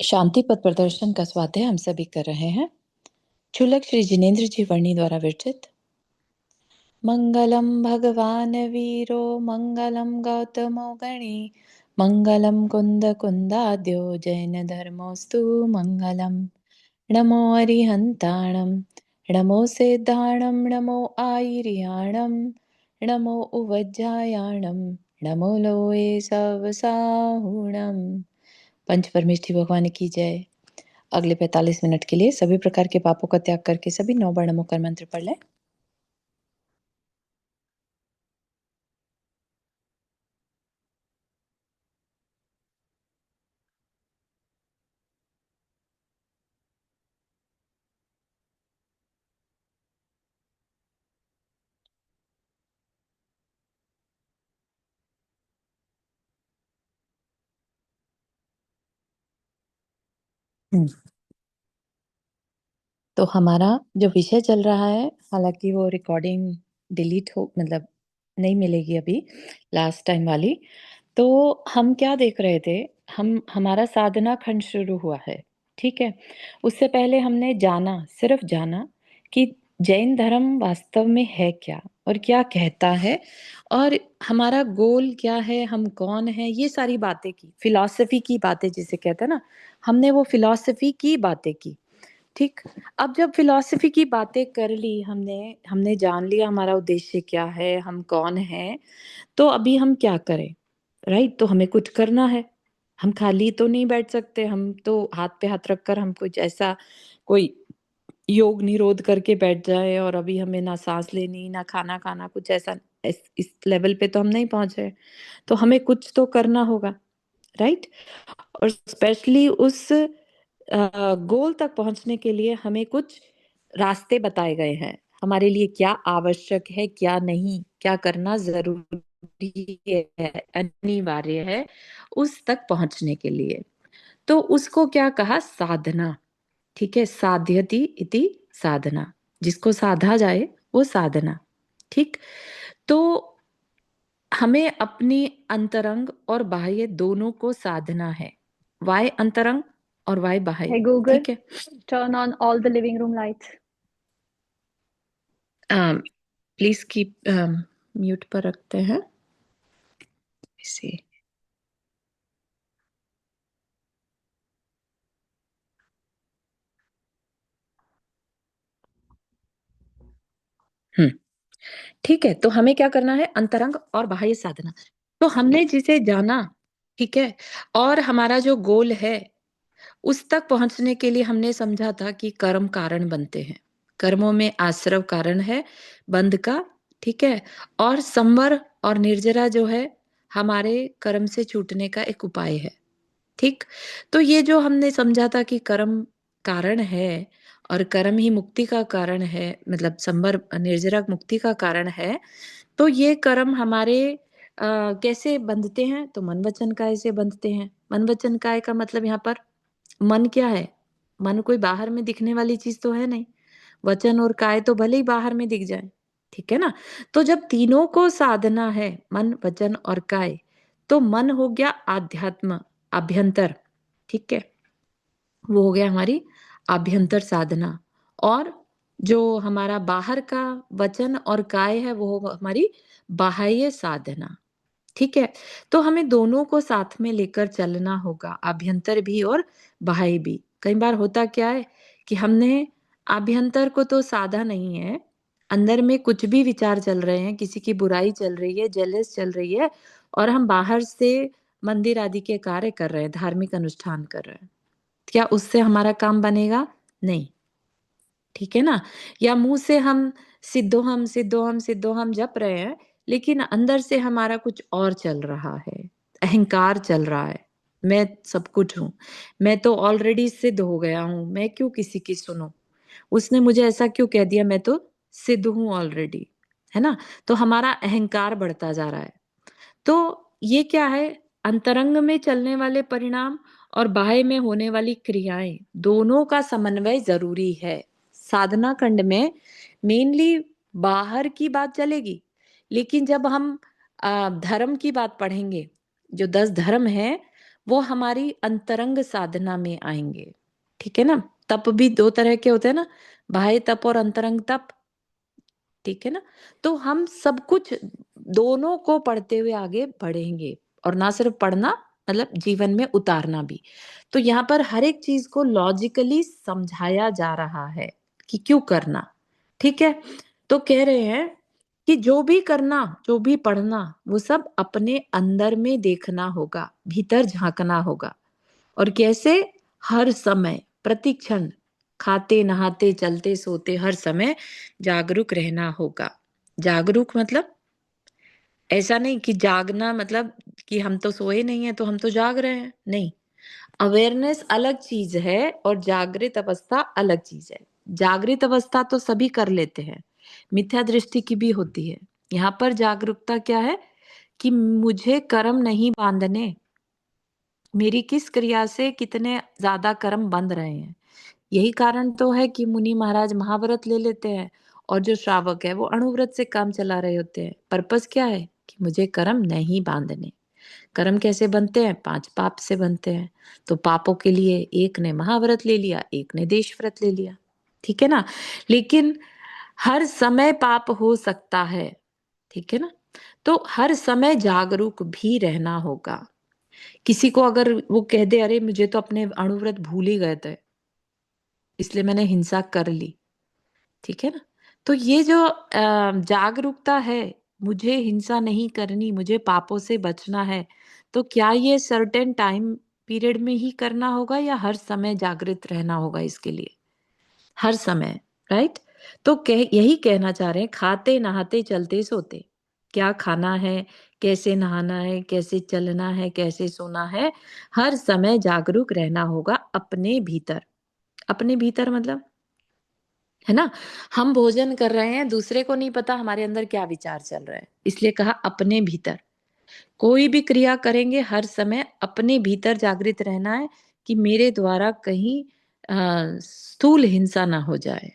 शांति पथ प्रदर्शन का स्वाध्याय हम सभी कर रहे हैं। चुलक श्री जिनेन्द्र जी वर्णी द्वारा विरचित। मंगलम भगवान वीरो मंगलम गौतमो गणी मंगलम कुंद कुंदाद्यो जैन धर्मोस्तु मंगलम। नमो अरिहंताणम नमो सिद्धाणम नमो आयर्याणम नमो उवज्जायाणम नमो लोए सवसाहुणम। पंच परमेष्ठी भगवान की जय। अगले 45 मिनट के लिए सभी प्रकार के पापों का त्याग करके सभी 9 बार नमो कर मंत्र पढ़ लें। तो हमारा जो विषय चल रहा है, हालांकि वो रिकॉर्डिंग डिलीट हो मतलब नहीं मिलेगी अभी लास्ट टाइम वाली। तो हम क्या देख रहे थे, हमारा साधना खंड शुरू हुआ है, ठीक है। उससे पहले हमने जाना, सिर्फ जाना कि जैन धर्म वास्तव में है क्या और क्या कहता है और हमारा गोल क्या है, हम कौन है, ये सारी बातें की, फिलॉसफी की बातें जिसे कहते हैं ना, हमने वो फिलॉसफी की बातें की, ठीक। अब जब फिलॉसफी की बातें कर ली हमने हमने जान लिया हमारा उद्देश्य क्या है, हम कौन है, तो अभी हम क्या करें, राइट। तो हमें कुछ करना है, हम खाली तो नहीं बैठ सकते, हम तो हाथ पे हाथ रखकर हम कुछ ऐसा कोई योग निरोध करके बैठ जाए और अभी हमें ना सांस लेनी ना खाना खाना, कुछ ऐसा इस लेवल पे तो हम नहीं पहुंचे। तो हमें कुछ तो करना होगा, राइट। और स्पेशली उस गोल तक पहुंचने के लिए हमें कुछ रास्ते बताए गए हैं, हमारे लिए क्या आवश्यक है, क्या नहीं, क्या करना जरूरी है, अनिवार्य है उस तक पहुंचने के लिए। तो उसको क्या कहा, साधना, ठीक है। साध्यति इति साधना, जिसको साधा जाए वो साधना, ठीक। तो हमें अपनी अंतरंग और बाह्य दोनों को साधना है, वाय अंतरंग और वाय बाह्य, Hey Google, ठीक है। turn on all the living room lights. Please keep mute पर रखते हैं इसे। ठीक है, तो हमें क्या करना है, अंतरंग और बाह्य साधना। तो हमने जिसे जाना, ठीक है, और हमारा जो गोल है उस तक पहुंचने के लिए हमने समझा था कि कर्म कारण बनते हैं, कर्मों में आश्रव कारण है बंध का, ठीक है। और संवर और निर्जरा जो है हमारे कर्म से छूटने का एक उपाय है, ठीक। तो ये जो हमने समझा था कि कर्म कारण है और कर्म ही मुक्ति का कारण है, मतलब संवर निर्जरा मुक्ति का कारण है। तो ये कर्म हमारे कैसे बंधते हैं, तो मन वचन काय से बंधते हैं। मन वचन काय का मतलब यहाँ पर मन क्या है, मन कोई बाहर में दिखने वाली चीज तो है नहीं, वचन और काय तो भले ही बाहर में दिख जाए, ठीक है ना। तो जब तीनों को साधना है, मन वचन और काय, तो मन हो गया आध्यात्म, अभ्यंतर, ठीक है, वो हो गया हमारी आभ्यंतर साधना। और जो हमारा बाहर का वचन और काय है वो हमारी बाह्य साधना, ठीक है। तो हमें दोनों को साथ में लेकर चलना होगा, आभ्यंतर भी और बाह्य भी। कई बार होता क्या है कि हमने आभ्यंतर को तो साधा नहीं है, अंदर में कुछ भी विचार चल रहे हैं, किसी की बुराई चल रही है, जेलस चल रही है, और हम बाहर से मंदिर आदि के कार्य कर रहे हैं, धार्मिक अनुष्ठान कर रहे हैं, क्या उससे हमारा काम बनेगा? नहीं, ठीक है ना। या मुंह से हम सिद्धोहम सिद्धोहम सिद्धोहम जप रहे हैं, लेकिन अंदर से हमारा कुछ और चल रहा है, अहंकार चल रहा है, मैं सब कुछ हूं, मैं तो ऑलरेडी सिद्ध हो गया हूं, मैं क्यों किसी की सुनूं, उसने मुझे ऐसा क्यों कह दिया, मैं तो सिद्ध हूं ऑलरेडी, है ना। तो हमारा अहंकार बढ़ता जा रहा है। तो ये क्या है, अंतरंग में चलने वाले परिणाम और बाह्य में होने वाली क्रियाएं, दोनों का समन्वय जरूरी है। साधना खंड में मेनली बाहर की बात चलेगी, लेकिन जब हम धर्म की बात पढ़ेंगे, जो 10 धर्म है वो हमारी अंतरंग साधना में आएँगे, ठीक है ना? तप भी 2 तरह के होते हैं ना, बाह्य तप और अंतरंग तप, ठीक है ना? तो हम सब कुछ दोनों को पढ़ते हुए आगे बढ़ेंगे और ना सिर्फ पढ़ना मतलब जीवन में उतारना भी। तो यहाँ पर हर एक चीज़ को लॉजिकली समझाया जा रहा है कि क्यों करना, ठीक है? तो कह रहे हैं कि जो भी करना, जो भी पढ़ना, वो सब अपने अंदर में देखना होगा, भीतर झाँकना होगा। और कैसे? हर समय, प्रतिक्षण, खाते, नहाते, चलते, सोते, हर समय जागरूक रहना होगा। जागरूक मतलब ऐसा नहीं कि जागना मतलब कि हम तो सोए नहीं हैं, तो हम तो जाग रहे हैं, नहीं। अवेयरनेस अलग चीज़ है और जागृत अवस्था अलग चीज़ है। जागृत अवस्था तो सभी कर लेते हैं, मिथ्या दृष्टि की भी होती है। यहाँ पर जागरूकता क्या है कि मुझे कर्म नहीं बाँधने, मेरी किस क्रिया से कितने ज़्यादा कर्म बंध रहे हैं। यही कारण तो है कि मुनि महाराज महाव्रत ले लेते हैं और जो श्रावक है वो अणुव्रत से काम चला रहे होते हैं। पर्पस क्या है कि मुझे कर्म नहीं बांधने। कर्म कैसे बनते हैं? 5 पाप से बनते हैं। तो पापों के लिए एक ने महाव्रत ले लिया, एक ने देश व्रत ले लिया। ठीक है ना? लेकिन हर समय पाप हो सकता है, ठीक है ना? तो हर समय जागरूक भी रहना होगा। किसी को अगर वो कह दे अरे मुझे तो अपने अणुव्रत भूल ही गए थे, इसलिए मैंने हिंसा कर ली, ठीक है ना? तो ये जो जागरूकता है, मुझे हिंसा नहीं करनी, मुझे पापों से बचना है, तो क्या ये सर्टेन टाइम पीरियड में ही करना होगा या हर समय जागृत रहना होगा इसके लिए? हर समय, राइट? तो यही कहना चाह रहे हैं, खाते, नहाते, चलते, सोते। क्या खाना है, कैसे नहाना है, कैसे चलना है, कैसे सोना है, हर समय जागरूक रहना होगा अपने भीतर। अपने भीतर मतलब है ना? हम भोजन कर रहे हैं, दूसरे को नहीं पता हमारे अंदर क्या विचार चल रहा है, इसलिए कहा अपने भीतर। कोई भी क्रिया करेंगे हर समय अपने भीतर जागृत रहना है कि मेरे द्वारा कहीं स्थूल हिंसा ना हो जाए।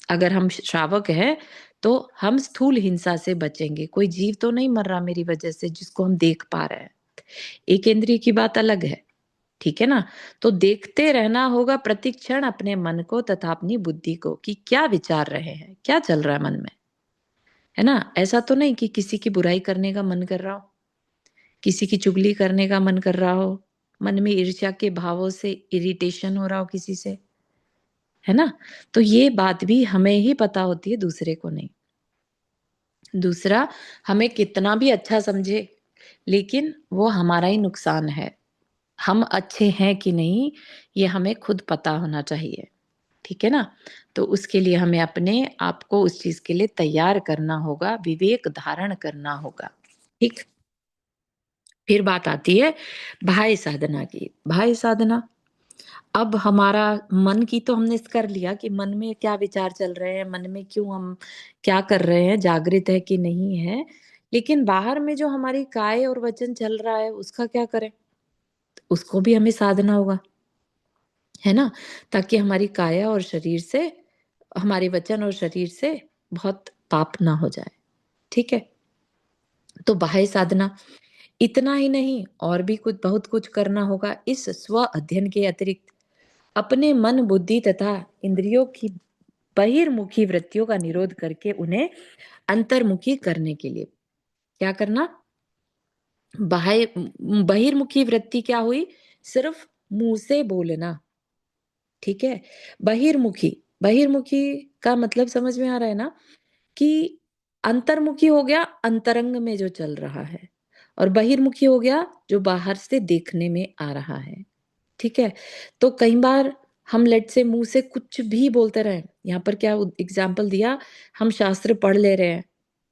अगर हम श्रावक हैं, तो हम स्थूल हिंसा से बचेंगे। कोई जीव तो नहीं मर रहा मेरी वजह से जिसको हम देख पा रहे हैं। एक इंद्रिय की बात अलग है, ठीक है ना? तो देखते रहना होगा प्रतिक्षण अपने मन को तथा अपनी बुद्धि को कि क्या विचार रहे हैं, क्या चल रहा है मन में, है ना? ऐसा तो नहीं कि किसी की बुराई करने का मन कर रहा हो, किसी की चुगली करने का मन कर रहा हो, मन में ईर्ष्या के भावों से इरिटेशन हो रहा हो किसी से, है ना? तो ये बात भी हमें ही पता होती है, दूसरे को नहीं। दूसरा, हमें कितना भी अच्छा समझे, लेकिन वो हमारा ही नुकसान है। हम अच्छे हैं कि नहीं, ये हमें खुद पता होना चाहिए, ठीक है ना? तो उसके लिए हमें अपने आप को उस चीज़ के लिए तैयार करना होगा, विवेक धारण करना होगा, ठीक? फिर बात आती है बाह्य साधना की। बाह्य साधना, अब हमारा मन की तो हमने कर लिया कि मन में क्या विचार चल रहे हैं, मन में क्यों हम क्या कर रहे हैं, जागृत है कि नहीं है। लेकिन बाहर में जो हमारी काया और वचन चल रहा है, उसका क्या करें? उसको भी हमें साधना होगा, है ना? ताकि हमारी काया और शरीर से, हमारे वचन और शरीर से बहुत पाप ना हो जाए, ठीक है? तो बाह्य साधना, इतना ही नहीं और भी कुछ बहुत कुछ करना होगा इस स्व अध्ययन के अतिरिक्त। अपने मन, बुद्धि तथा इंद्रियों की बहिर्मुखी वृत्तियों का निरोध करके उन्हें अंतर्मुखी करने के लिए क्या करना? बाह्य बहिर्मुखी वृत्ति क्या हुई? सिर्फ मुँह से बोलना, ठीक है? बहिर्मुखी, बहिर्मुखी का मतलब समझ में आ रहा है ना? कि अंतर्मुखी हो गया अंतरंग में जो चल रहा है और बहिर्मुखी हो गया जो बाहर से देखने में आ रहा है, ठीक है? तो कई बार हम लेट से मुँह से कुछ भी बोलते रहें, यहाँ पर क्या एग्ज़ाम्पल दिया, हम शास्त्र पढ़ ले रहे हैं,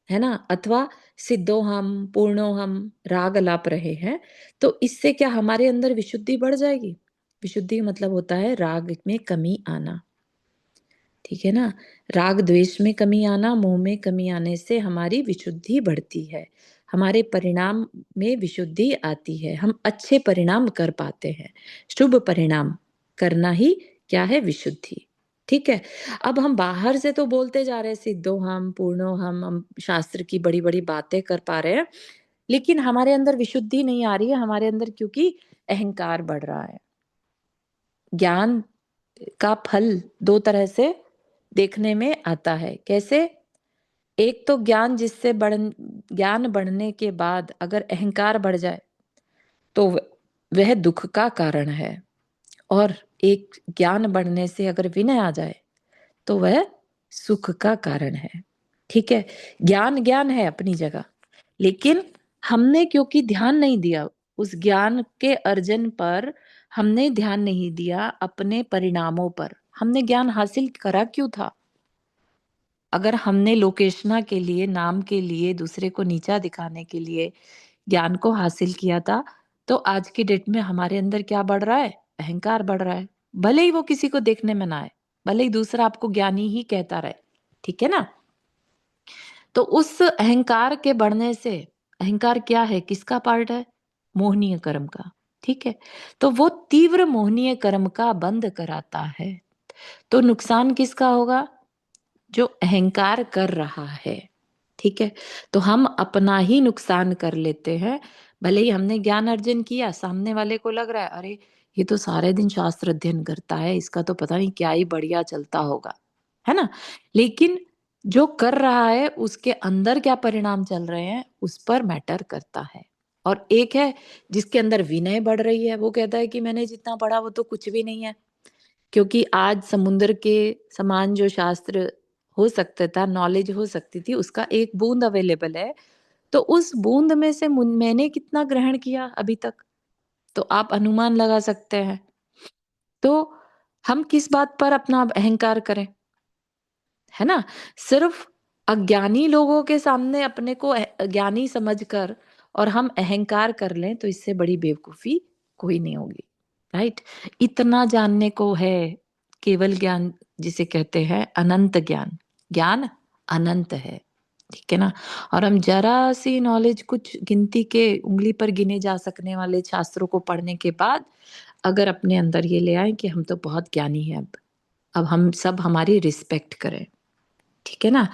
है ना? अथवा सिद्धोहम, पूर्णोहम राग अलाप रहे हैं, तो इससे क्या हमारे अंदर विशुद्धि बढ़ जाएगी? विशुद्धि मतलब होता है राग में कमी आना, ठीक है ना? राग द्वेष में कमी आना, मोह में कमी आने से हमारी विशुद्धि बढ़ती है। हमारे परिणाम में विशुद्धि आती है। हम अच्छे परिणाम कर पाते हैं। शुभ परिणाम करना ही क्या है? विशुद्धि। ठीक है? अब हम बाहर से तो बोलते जा रहे हैं सिद्धोहम, पूर्णोहम, हम शास्त्र की बड़ी-बड़ी बातें कर पा रहे हैं, लेकिन हमारे अंदर विशुद्धि नहीं आ रही है हमारे अंदर, क्योंकि अहंकार बढ़ रहा है। ज्ञान का फल दो तरह से देखने में आता है। कैसे? एक तो ज्ञान बढ़ने के बाद अगर अहंकार बढ़ जाए तो वह दुख का कारण है, और एक ज्ञान बढ़ने से अगर विनय आ जाए तो वह सुख का कारण है। ठीक है, ज्ञान ज्ञान है अपनी जगह, लेकिन हमने क्योंकि ध्यान नहीं दिया उस ज्ञान के अर्जन पर, हमने ध्यान नहीं दिया अपने परिणामों पर। हमने ज्ञान हासिल करा क्यों था? अगर हमने लोकेशना के लिए, नाम के लिए, दूसरे को नीचा दिखाने के लिए ज्ञान को हासिल किया था, तो आज की डेट में हमारे अंदर क्या बढ़ रहा है? अहंकार बढ़ रहा है। भले ही वो किसी को देखने में ना आए, भले ही दूसरा आपको ज्ञानी ही कहता रहे, ठीक है ना? तो उस अहंकार के बढ़ने से, अहंकार क्या है, किसका पार्ट है? मोहनीय कर्म का। ठीक है, तो वो तीव्र मोहनीय कर्म का बंद कराता है। तो नुकसान किसका होगा? जो अहंकार कर रहा है। ठीक है, तो हम अपना ही नुकसान कर लेते हैं। भले ही हमने ज्ञान अर्जन किया, सामने वाले को लग रहा है अरे ये तो सारे दिन शास्त्र अध्ययन करता है, इसका तो पता नहीं क्या ही बढ़िया चलता होगा, है ना? लेकिन जो कर रहा है उसके अंदर क्या परिणाम चल रहे हैं उस पर मैटर करता है। और एक है जिसके अंदर विनय बढ़ रही है, वो कहता है कि मैंने जितना पढ़ा वो तो कुछ भी नहीं है, क्योंकि आज समुद्र के समान जो शास्त्र हो सकता था, नॉलेज हो सकती थी, उसका एक बूंद अवेलेबल है। तो उस बूंद में से मैंने कितना ग्रहण किया अभी तक, तो आप अनुमान लगा सकते हैं। तो हम किस बात पर अपना अहंकार करें, है ना? सिर्फ अज्ञानी लोगों के सामने अपने को ज्ञानी समझकर और हम अहंकार कर लें, तो इससे बड़ी बेवकूफी कोई नहीं होगी। राइट? इतना जानने को है, केवल ज्ञान जिसे कहते हैं अनंत ज्ञान। ज्ञान अनंत है, ठीक है ना? और हम जरा सी नॉलेज, कुछ गिनती के उंगली पर गिने जा सकने वाले शास्त्रों को पढ़ने के बाद अगर अपने अंदर ये ले आए कि हम तो बहुत ज्ञानी हैं, अब हम सब हमारी रिस्पेक्ट करें, ठीक है ना?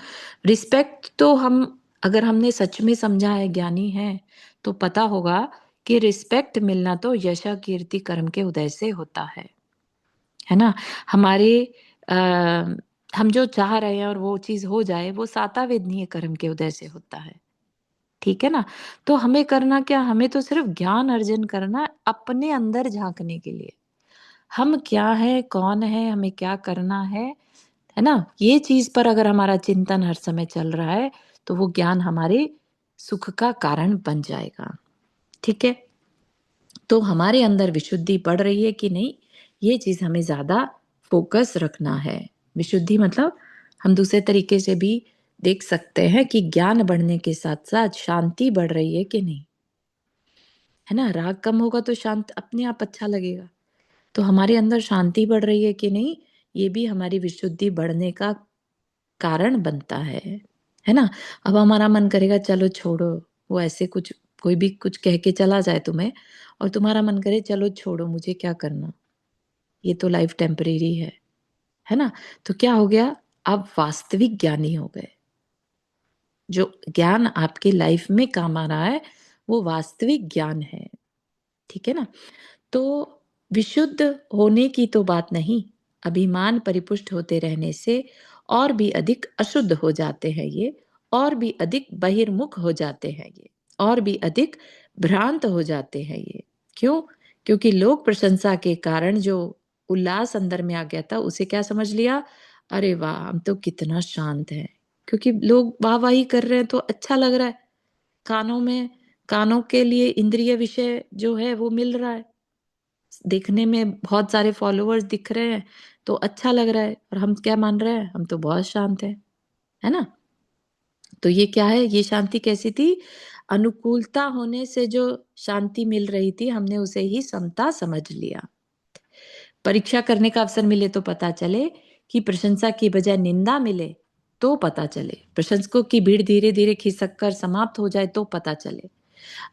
रिस्पेक्ट तो हम, अगर हमने सच में समझा है ज्ञानी है, तो पता होगा कि रिस्पेक्ट मिलना तो यश कीर्ति कर्म के उदय से होता है ना? हमारे आ, हम जो चाह रहे हैं और वो चीज हो जाए, वो सातावेदनीय कर्म के उदय से होता है, ठीक है ना? तो हमें करना क्या, हमें तो सिर्फ ज्ञान अर्जन करना अपने अंदर झांकने के लिए। हम क्या है, कौन है, हमें क्या करना है ना? ये चीज पर अगर हमारा चिंतन हर समय चल रहा है तो वो ज्ञान हमारे सुख का कारण बन जाएगा, ठीक है? तो हमारे अंदर विशुद्धि बढ़ रही है कि नहीं, ये चीज हमें ज्यादा फोकस रखना है। विशुद्धि मतलब हम दूसरे तरीके से भी देख सकते हैं कि ज्ञान बढ़ने के साथ साथ शांति बढ़ रही है कि नहीं, है ना? राग कम होगा तो शांत अपने आप अच्छा लगेगा। तो हमारे अंदर शांति बढ़ रही है कि नहीं, ये भी हमारी विशुद्धि बढ़ने का कारण बनता है ना? अब हमारा मन करेगा चलो छोड़ो, वो ऐसे कुछ, कोई भी कुछ कह के चला जाए तुम्हें, और तुम्हारा मन करे चलो छोड़ो, मुझे क्या करना, ये तो लाइफ टेम्परेरी है ना? तो क्या हो गया, आप वास्तविक ज्ञानी हो गए। जो ज्ञान आपके लाइफ में काम आ रहा है वो वास्तविक ज्ञान है, ठीक है ना? तो विशुद्ध होने की तो बात नहीं, अभिमान परिपुष्ट होते रहने से और भी अधिक अशुद्ध हो जाते हैं ये, और भी अधिक बहिर्मुख हो जाते हैं ये, और भी अधिक भ्रांत हो जाते हैं ये। क्यों? क्योंकि लोक प्रशंसा के कारण जो उल्लास अंदर में आ गया था, उसे क्या समझ लिया, अरे वाह हम तो कितना शांत हैं, क्योंकि लोग वाहवाही कर रहे हैं तो अच्छा लग रहा है। कानों में, कानों के लिए इंद्रिय विषय जो है वो मिल रहा है, देखने में बहुत सारे फॉलोअर्स दिख रहे हैं तो अच्छा लग रहा है, और हम क्या मान रहे हैं, हम तो बहुत शांत हैं, है ना? तो ये क्या है, ये शांति कैसी थी? अनुकूलता होने से जो शांति मिल रही थी, हमने उसे ही समता समझ लिया। परीक्षा करने का अवसर मिले तो पता चले, कि प्रशंसा की बजाय निंदा मिले तो पता चले, प्रशंसकों की भीड़ धीरे धीरे खिसक कर समाप्त हो जाए तो पता चले,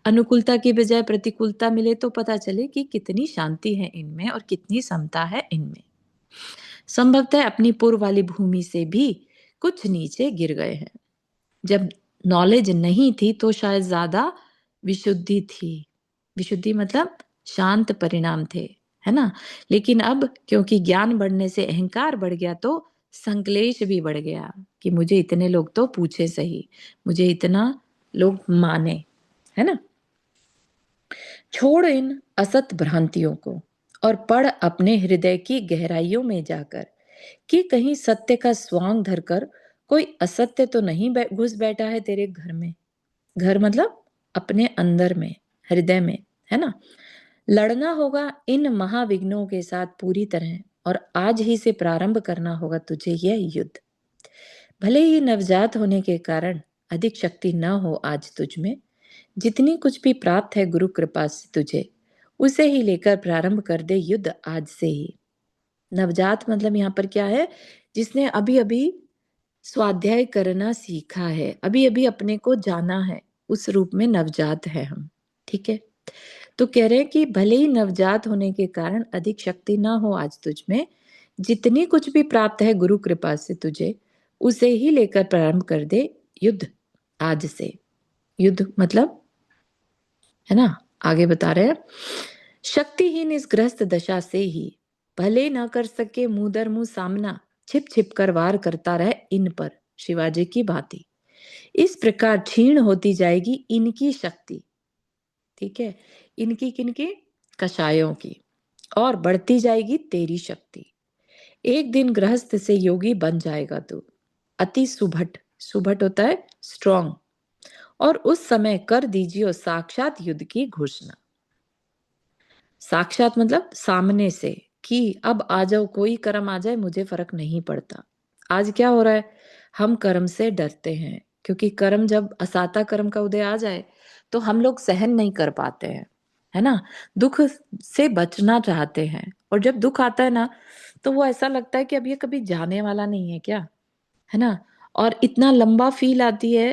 अनुकूलता की बजाय प्रतिकूलता मिले तो पता चले कि कितनी शांति है इनमें और कितनी समता है इनमें। संभवतः अपनी पूर्व वाली भूमि से भी कुछ नीचे गिर गए हैं। जब नॉलेज नहीं थी तो शायद ज्यादा विशुद्धि थी। विशुद्धि मतलब शांत परिणाम थे, है ना? लेकिन अब क्योंकि ज्ञान बढ़ने से अहंकार बढ़ गया तो संक्लेश भी बढ़ गया कि मुझे इतने लोग तो पूछे सही, मुझे इतना लोग माने, है ना? छोड़ इन असत भ्रांतियों को और पढ़ अपने हृदय की गहराइयों में जाकर कि कहीं सत्य का स्वांग धरकर कोई असत्य तो नहीं घुस बैठा है तेरे घर में। घर मतलब अपने अंदर में, हृदय में, है ना? लड़ना होगा इन महाविघ्नों के साथ पूरी तरह और आज ही से प्रारंभ करना होगा तुझे यह युद्ध। भले ही नवजात होने के कारण अधिक शक्ति न हो आज तुझ में, जितनी कुछ भी प्राप्त है गुरु कृपा से तुझे, उसे ही लेकर प्रारंभ कर दे युद्ध आज से ही। नवजात मतलब यहाँ पर क्या है? जिसने अभी अभी स्वाध्याय करना सीखा है, अभी अभी अपने को जाना है, उस रूप में नवजात है हम। ठीक है? तो कह रहे हैं कि भले ही नवजात होने के कारण अधिक शक्ति ना हो आज तुझ में, जितनी कुछ भी प्राप्त है गुरु कृपा से तुझे, उसे ही लेकर प्रारंभ कर दे युद्ध आज से। युद्ध मतलब, है ना? आगे बता रहे हैं, शक्तिहीन इस ग्रस्त दशा से ही भले ना कर सके मुंह दर मुंह सामना, छिप छिप कर वार करता रहे इन पर, शिवाजी की भांति। इस प्रकार क्षीण होती जाएगी इनकी शक्ति। ठीक है? इनकी किनकी? कषायों की। और बढ़ती जाएगी तेरी शक्ति। एक दिन गृहस्थ से योगी बन जाएगा तू, अति सुभट। सुभट होता है स्ट्रॉन्ग। और उस समय कर दीजिए साक्षात युद्ध की घोषणा। साक्षात मतलब सामने से, कि अब आ जाओ, कोई कर्म आ जाए मुझे फर्क नहीं पड़ता। आज क्या हो रहा है? हम कर्म से डरते हैं, क्योंकि कर्म, जब असाता कर्म का उदय आ जाए तो हम लोग सहन नहीं कर पाते हैं, है ना? दुख से बचना चाहते हैं, और जब दुख आता है ना तो वो ऐसा लगता है कि अब ये कभी जाने वाला नहीं है क्या, है ना? और इतना लंबा फील आती है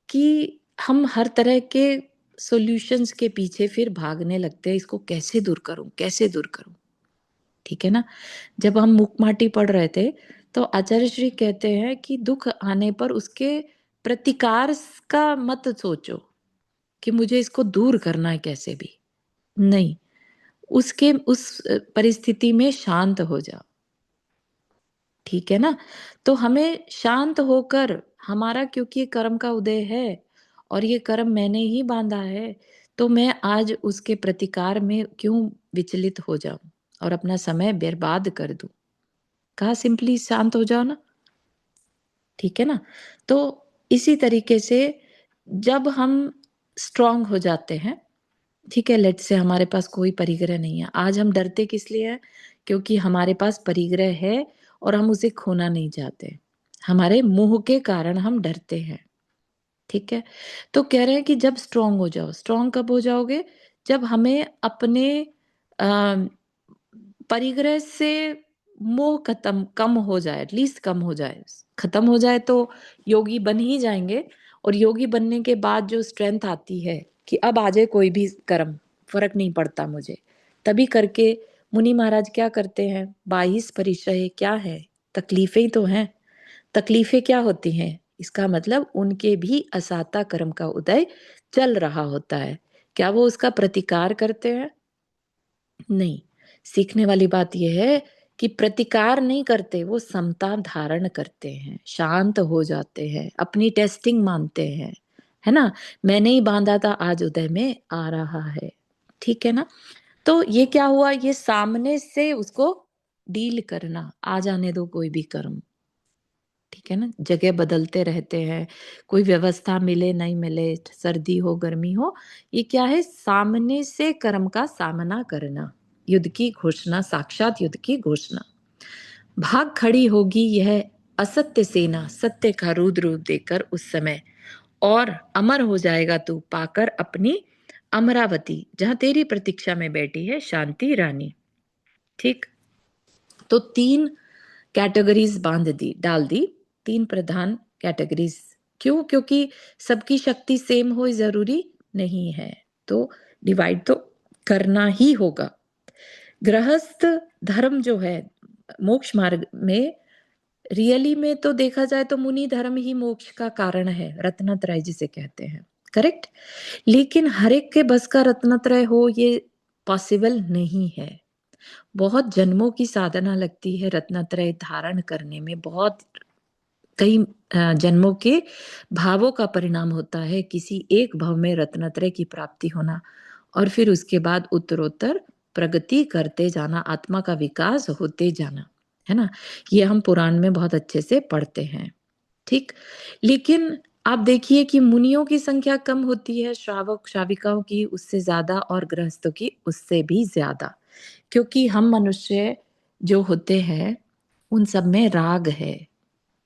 कि हम हर तरह के सॉल्यूशंस के पीछे फिर भागने लगते हैं, इसको कैसे दूर करूं, कैसे दूर करूं। ठीक है ना? जब हम मुकमाटी पढ़ रहे थे तो आचार्य श्री कहते हैं कि दुख आने पर उसके प्रतिकार का मत सोचो कि मुझे इसको दूर करना है कैसे भी। नहीं, उसके उस परिस्थिति में शांत हो जाओ। ठीक है ना? तो हमें शांत होकर, हमारा क्योंकि कर्म का उदय है और ये कर्म मैंने ही बांधा है, तो मैं आज उसके प्रतिकार में क्यों विचलित हो जाऊं और अपना समय बर्बाद कर दूं। कहा सिंपली शांत हो जाओ ना। ठीक है ना? तो इसी तरीके से जब हम स्ट्रांग हो जाते हैं, ठीक है, लेट्स से हमारे पास कोई परिग्रह नहीं है। आज हम डरते किस लिए हैं? क्योंकि हमारे पास परिग्रह है और हम उसे खोना नहीं चाहते। हमारे मोह के कारण हम डरते हैं। ठीक है? तो कह रहे हैं कि जब स्ट्रांग हो जाओ। स्ट्रांग कब हो जाओगे? जब हमें अपने अ, परिग्रह से मोह खत्म कम हो जाए, एटलीस्ट कम हो जाए। खत्म हो जाए तो योगी बन ही जाएंगे, और योगी बनने के बाद जो स्ट्रेंथ आती है कि अब आ जाए कोई भी कर्म, फर्क नहीं पड़ता मुझे, तभी करके मुनि महाराज क्या करते हैं? 22 परिचय क्या है? तकलीफें ही तो हैं। तकलीफें क्या होती हैं? इसका मतलब उनके भी असाता कर्म का उदय चल रहा होता है। क्या वो उसका प्रतिकार करते हैं? नहीं। सीखने वाली बात यह है कि प्रतिकार नहीं करते, वो समता धारण करते हैं, शांत हो जाते हैं, अपनी टेस्टिंग मानते हैं, है ना? मैंने ही बांधा था, आज उदय में आ रहा है। ठीक है ना? तो ये क्या हुआ? ये सामने से उसको डील करना, आ जाने दो कोई भी कर्म। ठीक है ना? जगह बदलते रहते हैं, कोई व्यवस्था मिले नहीं मिले, सर्दी हो गर्मी हो, ये क्या है? सामने से कर्म का सामना करना, युद्ध की घोषणा, साक्षात युद्ध की घोषणा। भाग खड़ी होगी यह असत्य सेना सत्य का रुद्र रूप देकर उस समय, और अमर हो जाएगा तू पाकर अपनी अमरावती, जहां तेरी प्रतीक्षा में बैठी है शांति रानी। ठीक? तो 3 कैटेगरीज बांध दी, डाल दी, 3 प्रधान कैटेगरीज। क्यों? क्योंकि सबकी शक्ति सेम हो जरूरी नहीं है, तो डिवाइड तो करना ही होगा। गृहस्थ धर्म जो है मोक्ष मार्ग में, रियली में तो देखा जाए तो मुनि धर्म ही मोक्ष का कारण है, रत्नत्रय जिसे कहते हैं। करेक्ट? लेकिन हर एक के बस का रत्नत्रय हो ये पॉसिबल नहीं है। बहुत जन्मों की साधना लगती है रत्नत्रय धारण करने में, बहुत कई जन्मों के भावों का परिणाम होता है किसी एक भव में रत्नत्रय की प्राप्ति होना और फिर उसके बाद उत्तरोत्तर प्रगति करते जाना, आत्मा का विकास होते जाना, है ना? ये हम पुराण में बहुत अच्छे से पढ़ते हैं, ठीक? लेकिन आप देखिए कि मुनियों की संख्या कम होती है, श्रावक श्राविकाओं की उससे ज्यादा और गृहस्थों की उससे भी ज्यादा, क्योंकि हम मनुष्य जो होते हैं उन सब में राग है,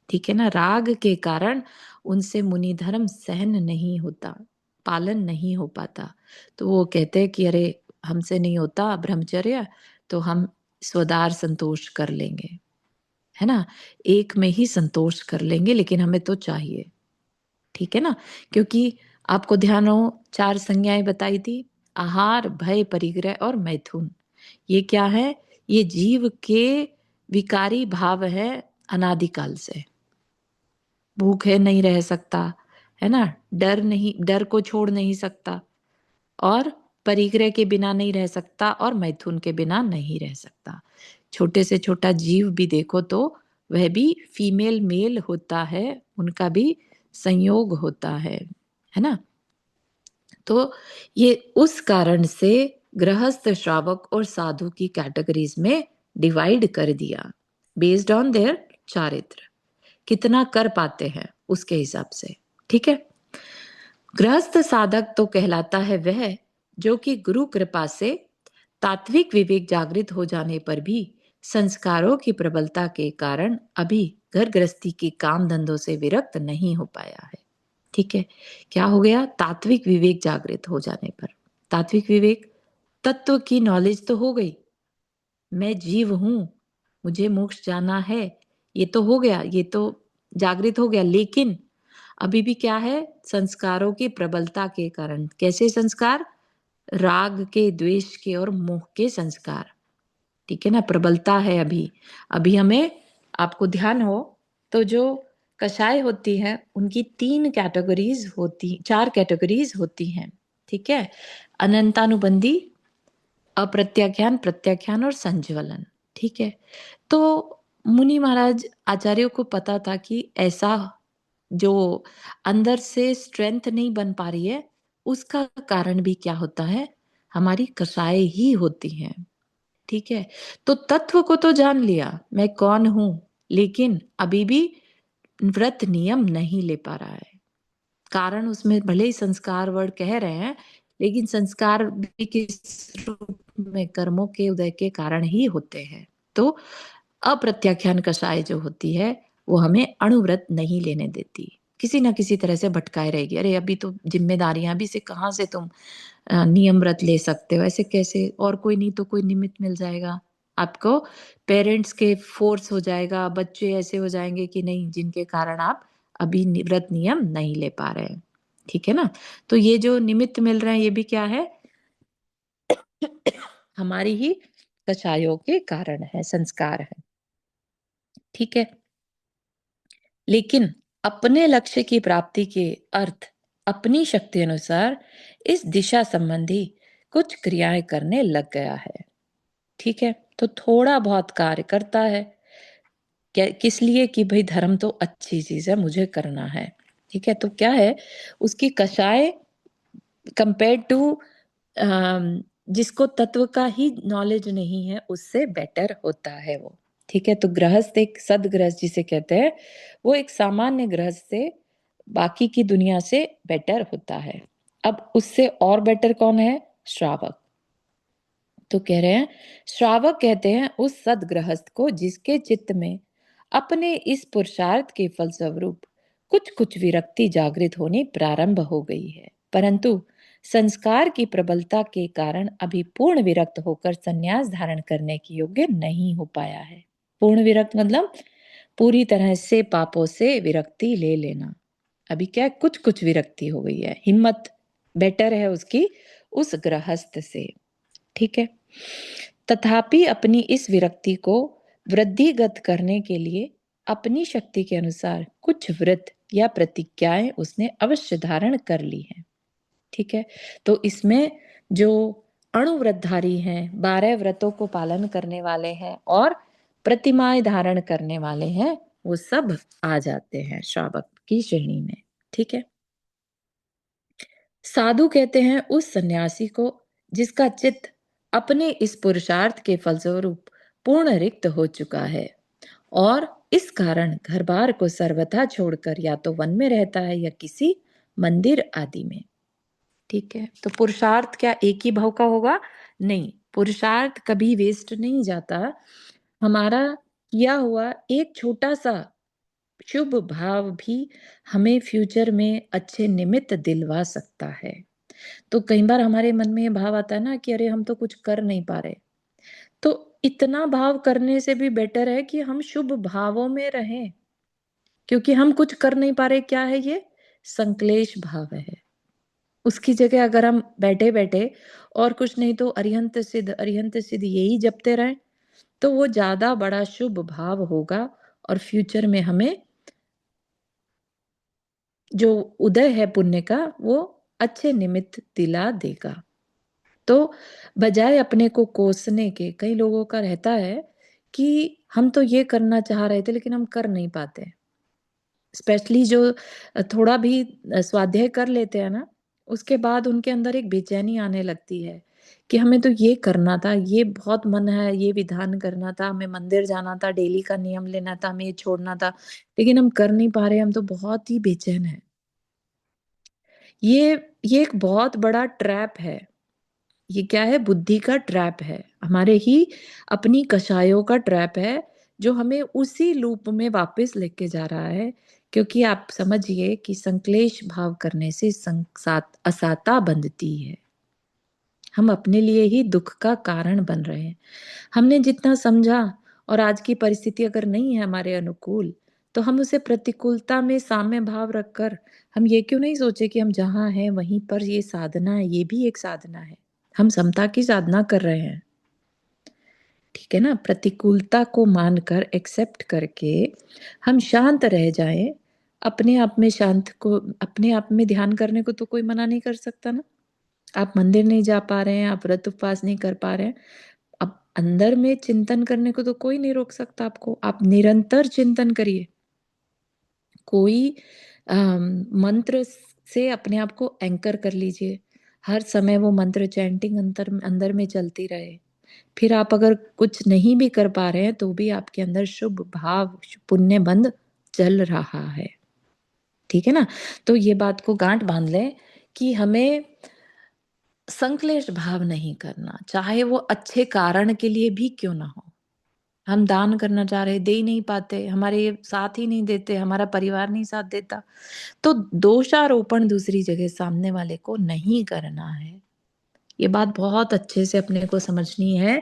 ठीक है ना? राग के कारण उनसे मुनि धर्म सहन नहीं होता, पालन नहीं हो पाता। तो वो कहते हैं कि अरे हमसे नहीं होता ब्रह्मचर्य, तो हम स्वदार संतोष कर लेंगे, है ना? एक में ही संतोष कर लेंगे, लेकिन हमें तो चाहिए, ठीक है ना? क्योंकि आपको ध्यान हो 4 संज्ञाएं बताई थी, आहार, भय, परिग्रह और मैथुन। ये क्या है? ये जीव के विकारी भाव है अनादिकाल से। भूखे नहीं रह सकता, है ना? डर को छोड़ नहीं सकता और परिग्रह के बिना नहीं रह सकता और मैथुन के बिना नहीं रह सकता। छोटे से छोटा जीव भी देखो तो वह भी फीमेल मेल होता है, उनका भी संयोग होता है ना? तो ये उस कारण से गृहस्थ, श्रावक और साधु की कैटेगरीज में डिवाइड कर दिया बेस्ड ऑन देयर चारित्र, कितना कर पाते हैं उसके हिसाब से, ठीक है? गृहस्थ साधक तो कहलाता है वह जो कि गुरु कृपा से तात्विक विवेक जागृत हो जाने पर भी संस्कारों की प्रबलता के कारण अभी घर गृहस्थी के काम धंधों से विरक्त नहीं हो पाया है, ठीक है? क्या हो गया? तात्विक विवेक जागृत हो जाने पर, तात्विक विवेक तत्व की नॉलेज तो हो गई, मैं जीव हूं, मुझे मोक्ष जाना है, ये तो हो गया, ये तो जागृत हो गया, लेकिन अभी भी क्या है? संस्कारों की प्रबलता के कारण। कैसे संस्कार? राग के, द्वेष के और मोह के संस्कार, ठीक है ना? प्रबलता है अभी। अभी हमें, आपको ध्यान हो तो जो कषाय होती है उनकी 3 कैटेगरीज होती, 4 कैटेगरीज होती हैं, ठीक है? अनंतानुबंधी, अप्रत्याख्यान, प्रत्याख्यान और संज्वलन, ठीक है? तो मुनि महाराज आचार्यों को पता था कि ऐसा जो अंदर से स्ट्रेंथ नहीं बन पा रही है, उसका कारण भी क्या होता है? हमारी कषाय ही होती हैं, ठीक है? तो तत्व को तो जान लिया मैं कौन हूं, लेकिन अभी भी व्रत नियम नहीं ले पा रहा है। कारण उसमें भले ही संस्कार वर्ड कह रहे हैं, लेकिन संस्कार भी किस रूप में? कर्मों के उदय के कारण ही होते हैं। तो अप्रत्याख्यान कषाय जो होती है वो हमें अणुव्रत नहीं लेने देती, किसी ना किसी तरह से भटकाए रहेगी। अरे अभी तो जिम्मेदारियां भी, से कहाँ से तुम नियम व्रत ले सकते हो? ऐसे कैसे? और कोई नहीं तो कोई निमित्त मिल जाएगा आपको, पेरेंट्स के फोर्स हो जाएगा, बच्चे ऐसे हो जाएंगे कि नहीं, जिनके कारण आप अभी व्रत नियम नहीं ले पा रहे हैं, ठीक है ना? तो ये जो निमित्त मिल रहे हैं ये भी क्या है? हमारी ही कषायों के कारण है, संस्कार है, ठीक है? लेकिन अपने लक्ष्य की प्राप्ति के अर्थ अपनी शक्ति अनुसार इस दिशा संबंधी कुछ क्रियाएं करने लग गया है, ठीक है? तो थोड़ा बहुत कार्य करता है, किस लिए? कि भाई धर्म तो अच्छी चीज है, मुझे करना है, ठीक है? तो क्या है उसकी कषाय कंपेयर टू जिसको तत्व का ही नॉलेज नहीं है उससे बेटर होता है वो, ठीक है? तो गृहस्थ, एक सदगृहस्थ जिसे कहते हैं, वो एक सामान्य गृहस्थ से बाकी की दुनिया से बेटर होता है। अब उससे और बेटर कौन है? श्रावक। तो कह रहे हैं, श्रावक कहते हैं उस सदगृहस्थ को जिसके चित्त में अपने इस पुरुषार्थ के फलस्वरूप कुछ कुछ विरक्ति जागृत होनी प्रारंभ हो गई है, परंतु संस्कार की प्रबलता के कारण अभी पूर्ण विरक्त होकर संन्यास धारण करने के योग्य नहीं हो पाया है। पूर्ण विरक्त मतलब पूरी तरह से पापों से विरक्ति ले लेना। अभी क्या है? कुछ कुछ विरक्ति हो गई है, हिम्मत बेटर है उसकी उस गृहस्थ से, ठीक है? तथापि अपनी इस विरक्ति को वृद्धिगत करने के लिए अपनी शक्ति के अनुसार कुछ व्रत या प्रतिज्ञाएं उसने अवश्य धारण कर ली हैं। ठीक है? तो इसमें जो अणुव्रतधारी हैं, 12 व्रतों को पालन करने वाले हैं और प्रतिमाएँ धारण करने वाले हैं, वो सब आ जाते हैं श्रावक की श्रेणी में, ठीक है? साधु कहते हैं उस सन्यासी को जिसका चित्त अपने इस पुरुषार्थ के फलस्वरूप पूर्ण रिक्त हो चुका है और इस कारण घर बार को सर्वथा छोड़कर या तो वन में रहता है या किसी मंदिर आदि में। ठीक है, तो पुरुषार्थ क्या एक ही भाव का होगा? नहीं, पुरुषार्थ कभी वेस्ट नहीं जाता। हमारा किया हुआ एक छोटा सा शुभ भाव भी हमें फ्यूचर में अच्छे निमित्त दिलवा सकता है। तो कई बार हमारे मन में ये भाव आता है ना कि अरे हम तो कुछ कर नहीं पा रहे। तो इतना भाव करने से भी बेटर है कि हम शुभ भावों में रहें, क्योंकि हम कुछ कर नहीं पा रहे, क्या है ये? संक्लेश भाव है। उसकी जगह अगर हम बैठे-बैठे और कुछ नहीं तो अरिहंत सिद्ध यही जपते रहें, तो वो ज़्यादा बड़ा शुभ भाव होगा और फ्यूचर में हमें जो उदय है पुण्य का, वो अच्छे निमित्त दिला देगा। तो बजाय अपने को कोसने के, कई लोगों का रहता है कि हम तो ये करना चाह रहे थे लेकिन हम कर नहीं पाते। स्पेशली जो थोड़ा भी स्वाध्याय कर लेते हैं ना, उसके बाद उनके अंदर एक बेचैनी आने लगती है कि हमें तो ये करना था, ये बहुत मन है, ये विधान करना था, हमें मंदिर जाना था, डेली का नियम लेना था, हमें ये छोड़ना था, लेकिन हम कर नहीं पा रहे, हम तो बहुत ही बेचैन हैं। ये एक बहुत बड़ा ट्रैप है। ये क्या है? बुद्धि का ट्रैप है। हमारे ही अपनी कषायों का ट्रैप है, जो हमें उसी लूप में वापस लेके जा रहा है। क्योंकि आप समझिए कि संक्लेश भाव करने से असाता बंधती है। हम अपने लिए ही दुःख का कारण बन रहे हैं। हमने जितना समझा और आज की परिस्थिति अगर नहीं है हमारे अनुकूल, तो हम उसे प्रतिकूलता में साम्य भाव रखकर हम ये क्यों नहीं सोचे कि हम जहाँ हैं वहीं पर ये साधना है, ये भी एक साधना है। हम समता की साधना कर रहे हैं, ठीक है ना? प्रतिकूलता को मानकर एक्सेप्ट करके हम शांत रह जाएँ, अपने आप में शांत को अपने आप में ध्यान करने को तो कोई मना नहीं कर सकता ना। आप मंदिर नहीं जा पा रहे हैं, आप व्रत उपवास नहीं कर पा रहे हैं, अब अंदर में चिंतन करने को तो कोई नहीं रोक सकता आपको। आप निरंतर चिंतन करिए। कोई मंत्र से अपने आप को एंकर कर लीजिए। हर समय वो मंत्र चैंटिंग अंतर अंदर में चलती रहे। फिर आप अगर कुछ नहीं भी कर पा रहे हैं, तो भी आपके अंदर शुभ भाव, पुण्य बंध चल रहा है। ठीक है ना? तो ये बात को गाँठ बाँध लें कि हमें संक्लेश भाव नहीं करना, चाहे वो अच्छे कारण के लिए भी क्यों ना हो। हम दान करना चाह रहे, दे ही नहीं पाते, हमारे साथ ही नहीं देते, हमारा परिवार नहीं साथ देता, तो दोषारोपण दूसरी जगह सामने वाले को नहीं करना है। ये बात बहुत अच्छे से अपने को समझनी है